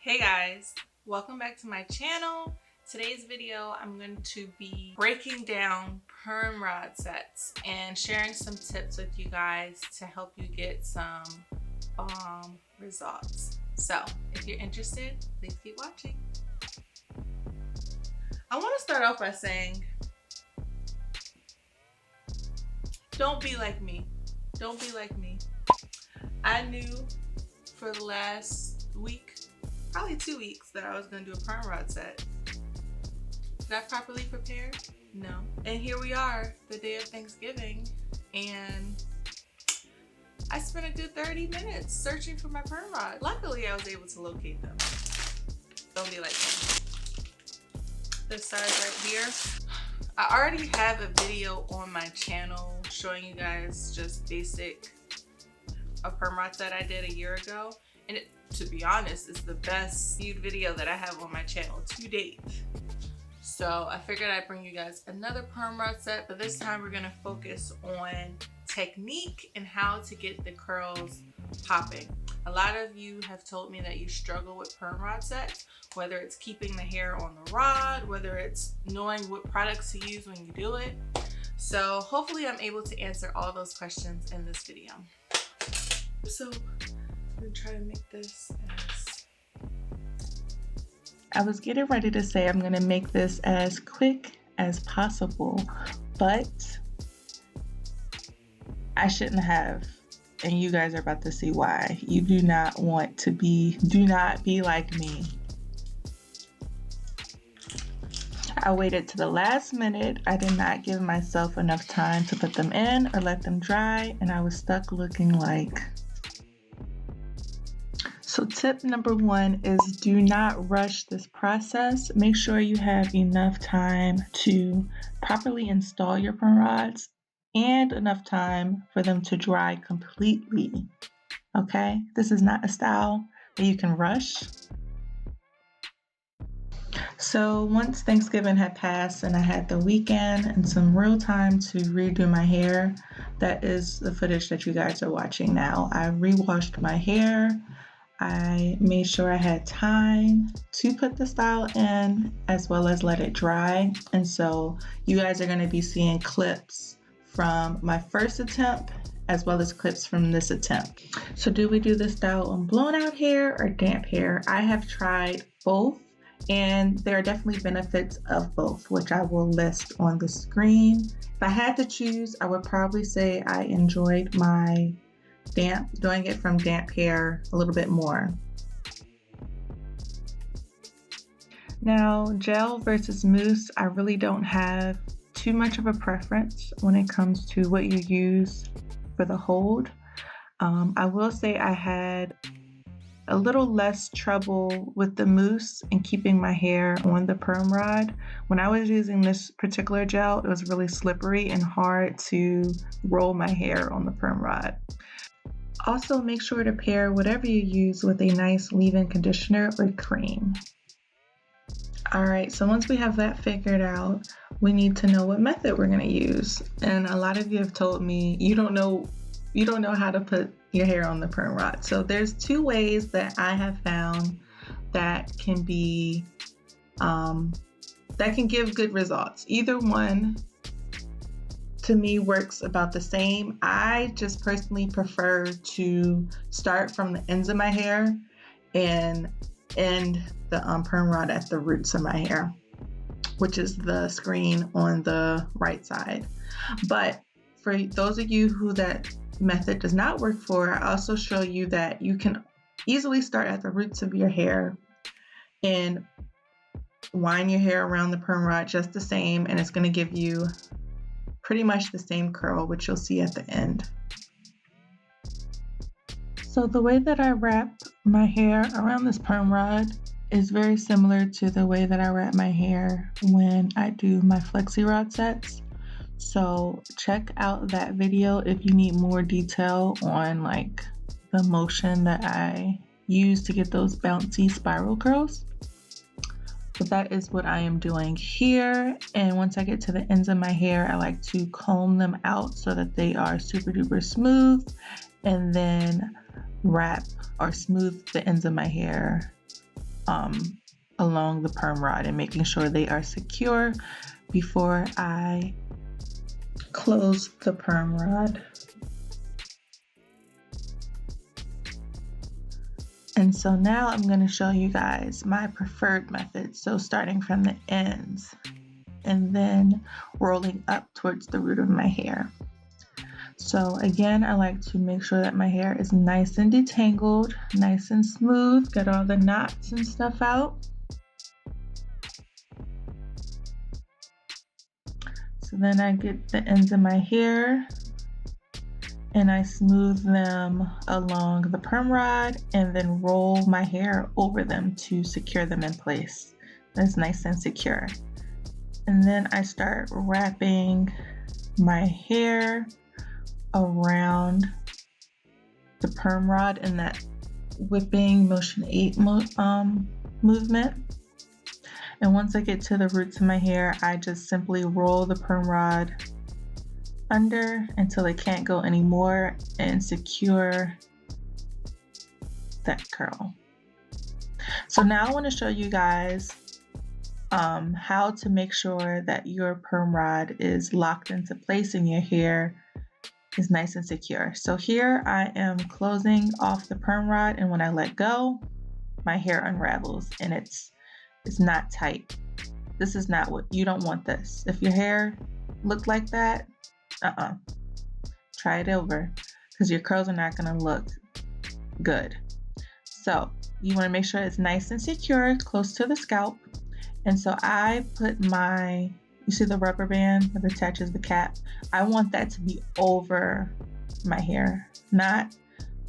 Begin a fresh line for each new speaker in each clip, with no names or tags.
Hey guys, welcome back to my channel. Today's video I'm going to be breaking down perm rod sets and sharing some tips with you guys to help you get some bomb results. So if you're interested, please keep watching. I want to start off by saying, don't be like me. Don't be like me. I knew for the last week, probably 2 weeks, that I was going to do a perm rod set. Did I properly prepare? No. And here we are, the day of Thanksgiving, and I spent a good 30 minutes searching for my perm rod. Luckily, I was able to locate them. Don't be like me. This size right here. I already have a video on my channel showing you guys just basic a perm rod set I did a year ago, and it, to be honest, is the best viewed video that I have on my channel to date. So I figured I'd bring you guys another perm rod set, but this time we're gonna focus on technique and how to get the curls popping. A lot of you have told me that you struggle with perm rod sets, whether it's keeping the hair on the rod, whether it's knowing what products to use when you do it. So hopefully I'm able to answer all those questions in this video. So I'm gonna try to make this as...
I was getting ready to say I'm gonna make this as quick as possible, but I shouldn't have, and you guys are about to see why. You do not be like me. I waited to the last minute. I did not give myself enough time to put them in or let them dry, and I was stuck looking like... So tip number 1 is do not rush this process. Make sure you have enough time to properly install your perm rods and enough time for them to dry completely. Okay? This is not a style that you can rush. So once Thanksgiving had passed and I had the weekend and some real time to redo my hair, that is the footage that you guys are watching now. I re-washed my hair. I made sure I had time to put the style in as well as let it dry. And so you guys are going to be seeing clips from my first attempt as well as clips from this attempt. So do we do this style on blown out hair or damp hair? I have tried both, and there are definitely benefits of both, which I will list on the screen. If I had to choose, I would probably say I enjoyed my doing it from damp hair a little bit more. Now, gel versus mousse, I really don't have too much of a preference when it comes to what you use for the hold. I will say I had a little less trouble with the mousse and keeping my hair on the perm rod. When I was using this particular gel, it was really slippery and hard to roll my hair on the perm rod. Also, make sure to pair whatever you use with a nice leave-in conditioner or cream. Alright, so once we have that figured out, we need to know what method we're going to use. And a lot of you have told me you don't know how to put your hair on the perm rod. So there's 2 ways that I have found that can be that can give good results. Either one to me works about the same. I just personally prefer to start from the ends of my hair and end the perm rod at the roots of my hair, which is the screen on the right side. But for those of you who that method does not work for, I also show you that you can easily start at the roots of your hair and wind your hair around the perm rod just the same, and it's going to give you pretty much the same curl, which you'll see at the end. So the way that I wrap my hair around this perm rod is very similar to the way that I wrap my hair when I do my flexi rod sets. So check out that video if you need more detail on like the motion that I use to get those bouncy spiral curls. But that is what I am doing here. And once I get to the ends of my hair, I like to comb them out so that they are super duper smooth, and then wrap or smooth the ends of my hair along the perm rod and making sure they are secure before I close the perm rod. And so now I'm going to show you guys my preferred method. So starting from the ends and then rolling up towards the root of my hair. So again, I like to make sure that my hair is nice and detangled, nice and smooth, get all the knots and stuff out. So then I get the ends of my hair and I smooth them along the perm rod and then roll my hair over them to secure them in place. That's nice and secure. And then I start wrapping my hair around the perm rod in that whipping motion 8 movement. And once I get to the roots of my hair, I just simply roll the perm rod under until it can't go anymore and secure that curl. So now I want to show you guys how to make sure that your perm rod is locked into place and your hair is nice and secure. So here I am closing off the perm rod, and when I let go, my hair unravels and it's not tight. This is not what you don't want. This, if your hair looked like that, try it over, because your curls are not going to look good. So you want to make sure it's nice and secure, close to the scalp. And so I put my, you see the rubber band that attaches the cap? I want that to be over my hair, not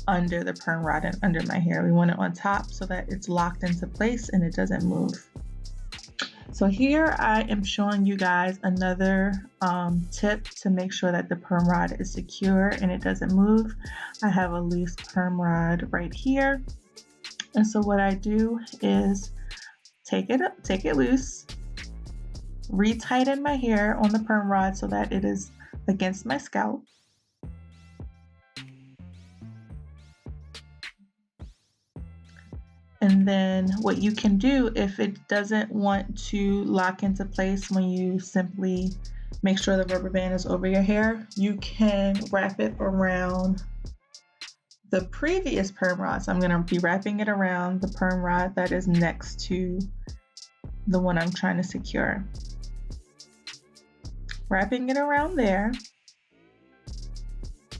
under the perm rod and under my hair. We want it on top so that it's locked into place and it doesn't move. So here I am showing you guys another tip to make sure that the perm rod is secure and it doesn't move. I have a loose perm rod right here. And so what I do is take it loose, retighten my hair on the perm rod so that it is against my scalp. And then what you can do, if it doesn't want to lock into place when you simply make sure the rubber band is over your hair, you can wrap it around the previous perm rod. So I'm going to be wrapping it around the perm rod that is next to the one I'm trying to secure. Wrapping it around there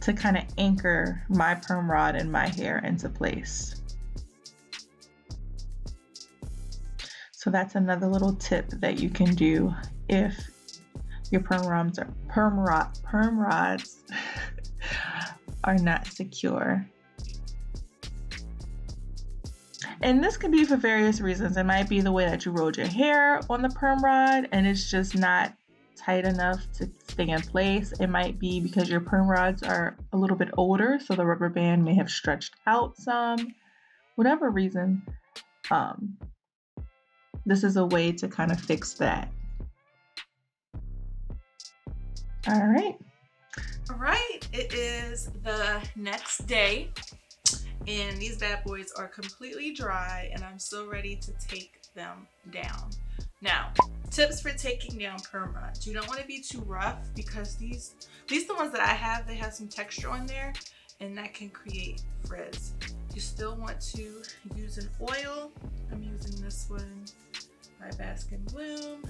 to kind of anchor my perm rod and my hair into place. So that's another little tip that you can do if your perm rods are not secure. And this can be for various reasons. It might be the way that you rolled your hair on the perm rod and it's just not tight enough to stay in place. It might be because your perm rods are a little bit older, so the rubber band may have stretched out some. Whatever reason, this is a way to kind of fix that. All right,
it is the next day and these bad boys are completely dry and I'm so ready to take them down. Now, tips for taking down perm rods. You don't want to be too rough because these, at least the ones that I have, they have some texture on there and that can create frizz. You still want to use an oil. I'm using this one by Bask and Bloom.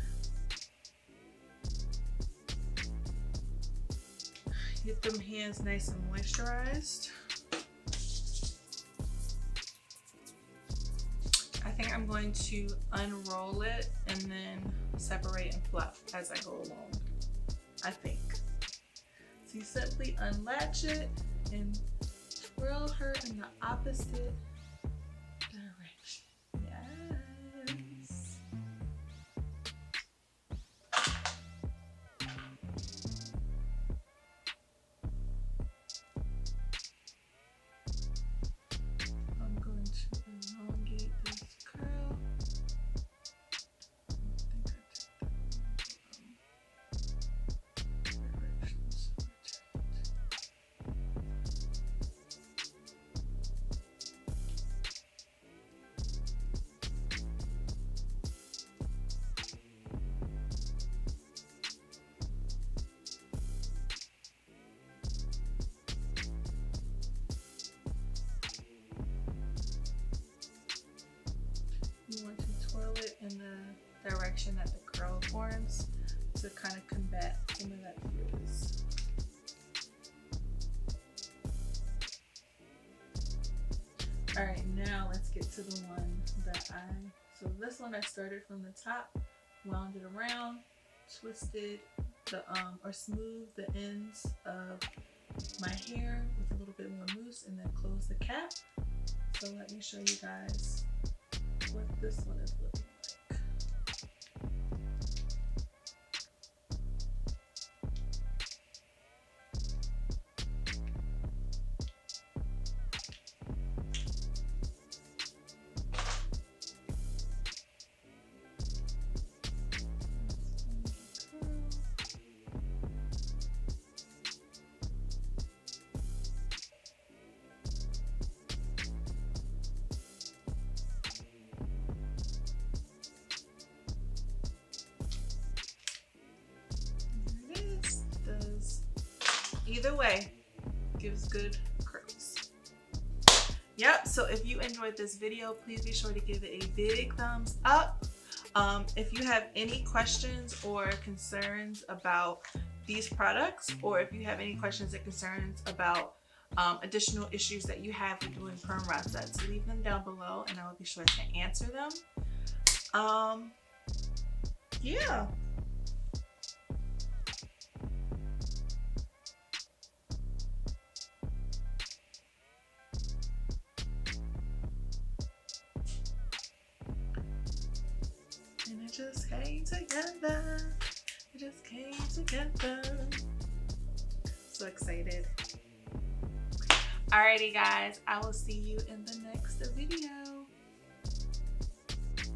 Get them hands nice and moisturized. I think I'm going to unroll it and then separate and fluff as I go along, I think. So you simply unlatch it and twirl her in the opposite direction. Yes. I'm going to elongate this curl. direction that the curl forms to kind of combat some of that frizz. Alright, now let's get to the one that so this one I started from the top, wound it around, twisted the or smoothed the ends of my hair with a little bit more mousse, and then close the cap. So let me show you guys what this one is looking like. Either way, gives good curls. Yep, so if you enjoyed this video, please be sure to give it a big thumbs up. If you have any questions or concerns about these products, or if you have any questions or concerns about additional issues that you have with doing perm rod sets, leave them down below and I will be sure to answer them. Yeah. And it just came together. It just came together. So excited. Alrighty guys, I will see you in the next video.